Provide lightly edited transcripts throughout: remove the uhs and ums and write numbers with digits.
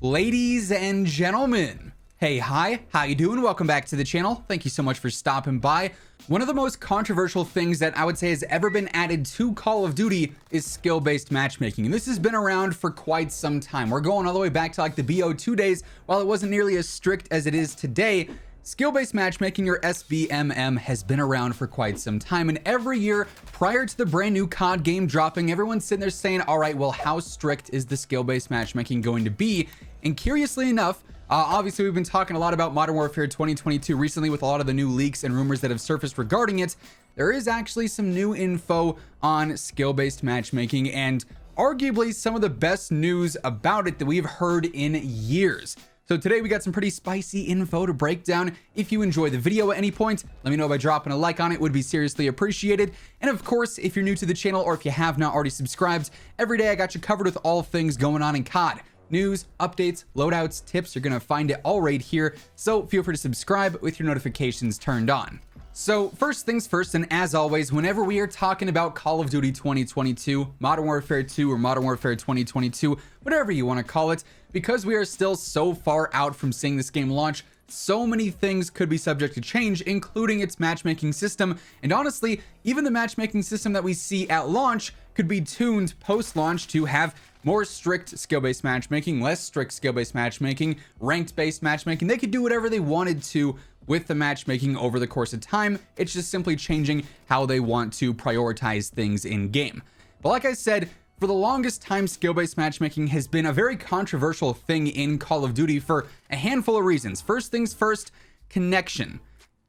Ladies and gentlemen, hey, hi, how you doing? Welcome back to the channel. Thank you so much for stopping by. One of the most controversial things that I would say has ever been added to Call of Duty is skill-based matchmaking. And this has been around for quite some time. We're going all the way back to like the BO2 days. While it wasn't nearly as strict as it is today, skill-based matchmaking, or SBMM, has been around for quite some time. And every year prior to the brand new COD game dropping, everyone's sitting there saying, all right, well, how strict is the skill-based matchmaking going to be? And curiously enough, obviously we've been talking a lot about Modern Warfare 2022 recently with a lot of the new leaks and rumors that have surfaced regarding it. There is actually some new info on skill-based matchmaking and arguably some of the best news about it that we've heard in years. So today we got some pretty spicy info to break down. If you enjoy the video at any point, let me know by dropping a like on it. Would be seriously appreciated. And of course, if you're new to the channel or if you have not already subscribed, every day I got you covered with all things going on in COD. News, updates, loadouts, tips, you're gonna find it all right here. So feel free to subscribe with your notifications turned on. So first things first, and as always, whenever we are talking about Call of Duty 2022, Modern Warfare 2 or Modern Warfare 2022, whatever you want to call it, because we are still so far out from seeing this game launch, so many things could be subject to change, including its matchmaking system. And honestly, even the matchmaking system that we see at launch could be tuned post-launch to have more strict skill-based matchmaking, less strict skill-based matchmaking, ranked-based matchmaking. They could do whatever they wanted to with the matchmaking over the course of time. It's just simply changing how they want to prioritize things in game. But like I said, for the longest time, skill-based matchmaking has been a very controversial thing in Call of Duty for a handful of reasons. First things first, connection.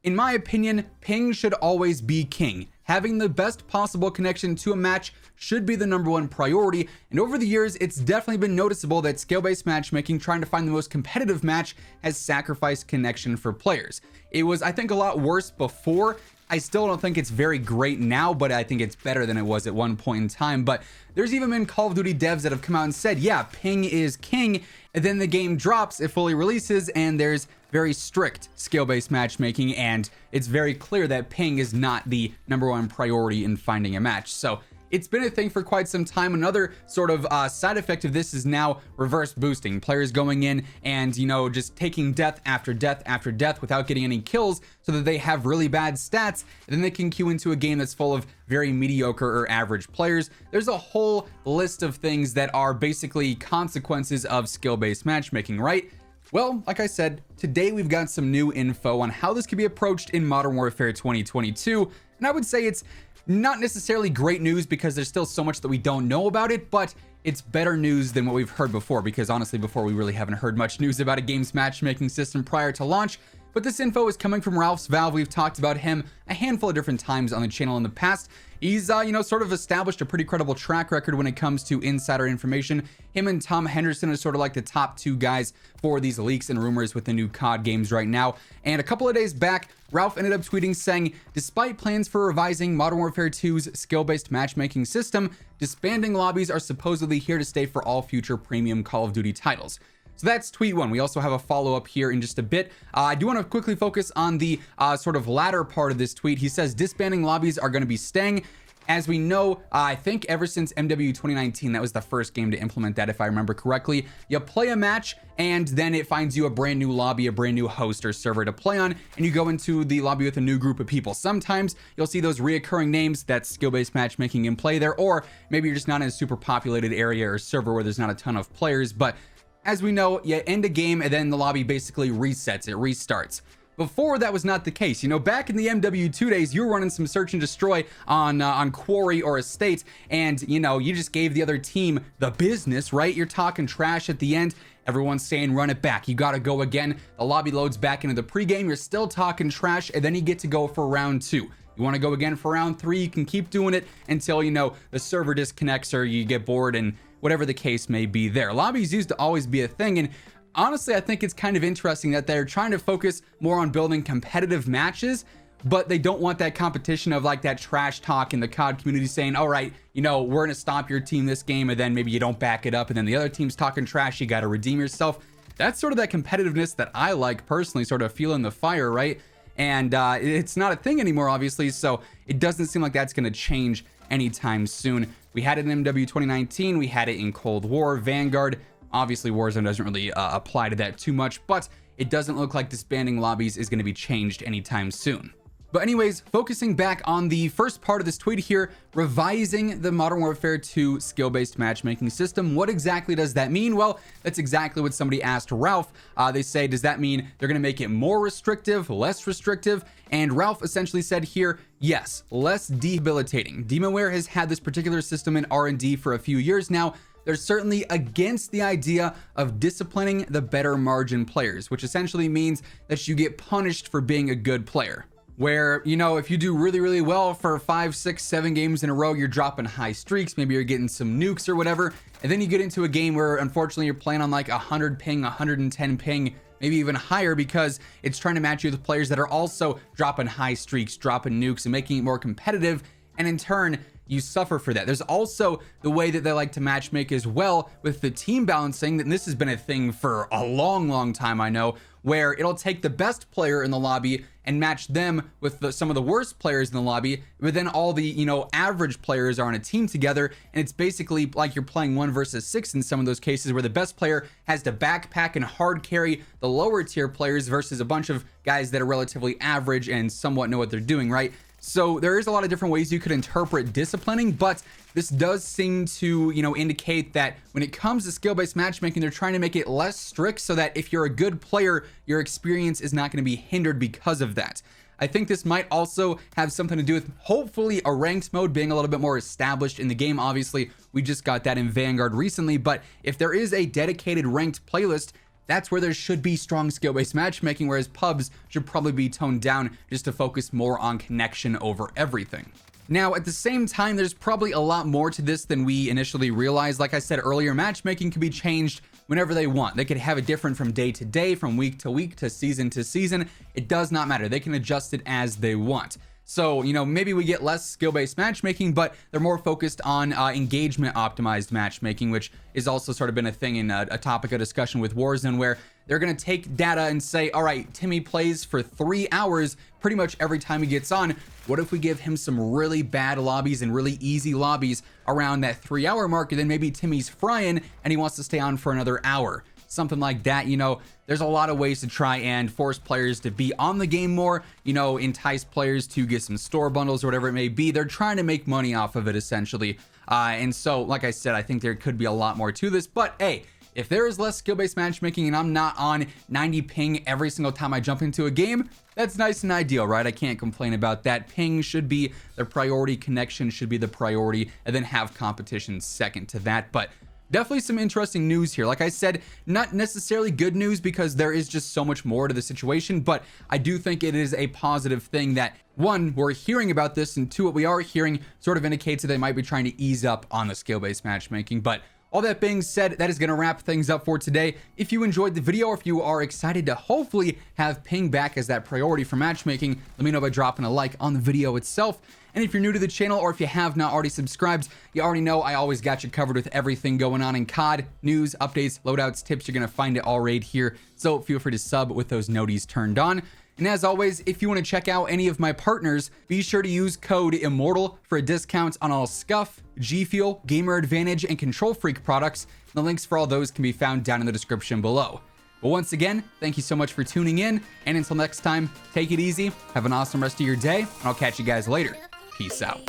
In my opinion, ping should always be king. Having the best possible connection to a match should be the #1 priority, and over the years it's definitely been noticeable that skill-based matchmaking, trying to find the most competitive match, has sacrificed connection for players. It was, I think, a lot worse before. I still don't think it's very great now, but I think it's better than it was at one point in time. But there's even been Call of Duty devs that have come out and said, yeah, ping is king, and then the game drops, it fully releases, and there's very strict skill-based matchmaking, and it's very clear that ping is not the #1 priority in finding a match. So it's been a thing for quite some time. Another sort of side effect of this is now reverse boosting. Players going in and, you know, just taking death after death after death without getting any kills so that they have really bad stats. And then they can queue into a game that's full of very mediocre or average players. There's a whole list of things that are basically consequences of skill-based matchmaking, right? Well, like I said, today we've got some new info on how this could be approached in Modern Warfare 2022. And I would say it's not necessarily great news because there's still so much that we don't know about it, but it's better news than what we've heard before, because honestly, before we really haven't heard much news about a game's matchmaking system prior to launch. But this info is coming from Ralph's Valve. We've talked about him a handful of different times on the channel in the past. He's, sort of established a pretty credible track record when it comes to insider information. Him and Tom Henderson are sort of like the top two guys for these leaks and rumors with the new COD games right now. And a couple of days back, Ralph ended up tweeting saying, despite plans for revising Modern Warfare 2's skill-based matchmaking system, disbanding lobbies are supposedly here to stay for all future premium Call of Duty titles. So that's tweet one. We also have a follow-up here in just a bit. I do want to quickly focus on the sort of latter part of this tweet. He says disbanding lobbies are going to be staying. As we know, I think ever since MW 2019, that was the first game to implement that, if I remember correctly. You play a match, and then it finds you a brand new lobby, a brand new host or server to play on, and you go into the lobby with a new group of people. Sometimes you'll see those reoccurring names, that's skill-based matchmaking in play there, or maybe you're just not in a super populated area or server where there's not a ton of players, but as we know, you end a game and then the lobby basically resets, it restarts. Before, that was not the case. You know, back in the MW2 days, you were running some search and destroy on Quarry or Estate, and, you know, you just gave the other team the business, right? You're talking trash at the end. Everyone's saying, run it back. You got to go again. The lobby loads back into the pregame. You're still talking trash, and then you get to go for round 2. You want to go again for round 3, you can keep doing it until, you know, the server disconnects or you get bored and whatever the case may be there. Lobbies used to always be a thing, and honestly, I think it's kind of interesting that they're trying to focus more on building competitive matches, but they don't want that competition of like that trash talk in the COD community saying, all right, you know, we're going to stop your team this game, and then maybe you don't back it up, and then the other team's talking trash, you got to redeem yourself. That's sort of that competitiveness that I like personally, sort of feeling the fire, right? And it's not a thing anymore, obviously, so it doesn't seem like that's going to change anytime soon. We had it in MW 2019, we had it in Cold War, Vanguard. Obviously, Warzone doesn't really apply to that too much, but it doesn't look like disbanding lobbies is going to be changed anytime soon. But anyways, focusing back on the first part of this tweet here, revising the Modern Warfare 2 skill-based matchmaking system. What exactly does that mean? Well, that's exactly what somebody asked Ralph. They say, does that mean they're going to make it more restrictive, less restrictive? And Ralph essentially said here, yes, less debilitating. Demonware has had this particular system in R&D for a few years now. They're certainly against the idea of disciplining the better margin players, which essentially means that you get punished for being a good player. Where, you know, if you do really, really well for 5, 6, 7 games in a row, you're dropping high streaks, maybe you're getting some nukes or whatever, and then you get into a game where unfortunately you're playing on like 100 ping, 110 ping, maybe even higher, because it's trying to match you with players that are also dropping high streaks, dropping nukes, and making it more competitive, and in turn, you suffer for that. There's also the way that they like to matchmake as well with the team balancing, and this has been a thing for a long, long time, I know, where it'll take the best player in the lobby and match them with some of the worst players in the lobby, but then all the, you know, average players are on a team together, and it's basically like you're playing 1 versus 6 in some of those cases, where the best player has to backpack and hard carry the lower tier players versus a bunch of guys that are relatively average and somewhat know what they're doing, right? So there is a lot of different ways you could interpret disciplining, but this does seem to, you know, indicate that when it comes to skill-based matchmaking, they're trying to make it less strict so that if you're a good player, your experience is not going to be hindered because of that. I think this might also have something to do with hopefully a ranked mode being a little bit more established in the game. Obviously, we just got that in Vanguard recently, but if there is a dedicated ranked playlist, that's where there should be strong skill-based matchmaking, whereas pubs should probably be toned down just to focus more on connection over everything. Now, at the same time, there's probably a lot more to this than we initially realized. Like I said earlier, matchmaking can be changed whenever they want. They could have it different from day to day, from week to week, to season. It does not matter. They can adjust it as they want. So, you know, maybe we get less skill-based matchmaking, but they're more focused on engagement optimized matchmaking, which is also sort of been a thing in a topic of discussion with Warzone, where they're going to take data and say, all right, Timmy plays for 3 hours pretty much every time he gets on. What if we give him some really bad lobbies and really easy lobbies around that 3-hour mark, and then maybe Timmy's frying and he wants to stay on for another hour? Something like that. You know, there's a lot of ways to try and force players to be on the game more, you know, entice players to get some store bundles or whatever it may be. They're trying to make money off of it essentially. And so, like I said, I think there could be a lot more to this, but hey, if there is less skill-based matchmaking and I'm not on 90 ping every single time I jump into a game, that's nice and ideal, right? I can't complain about that. Ping should be the priority, connection should be the priority, and then have competition second to that. But definitely some interesting news here. Like I said, not necessarily good news because there is just so much more to the situation, but I do think it is a positive thing that, one, we're hearing about this, and two, what we are hearing sort of indicates that they might be trying to ease up on the skill-based matchmaking. But all that being said, that is going to wrap things up for today. If you enjoyed the video, or if you are excited to hopefully have ping back as that priority for matchmaking, let me know by dropping a like on the video itself. And if you're new to the channel, or if you have not already subscribed, you already know I always got you covered with everything going on in COD, news, updates, loadouts, tips. You're going to find it all right here. So feel free to sub with those noties turned on. And as always, if you want to check out any of my partners, be sure to use code WhosImmortal for a discount on all Scuff, G Fuel, Gamer Advantage, and Control Freak products. The links for all those can be found down in the description below. But once again, thank you so much for tuning in, and until next time, take it easy, have an awesome rest of your day, and I'll catch you guys later. Peace out.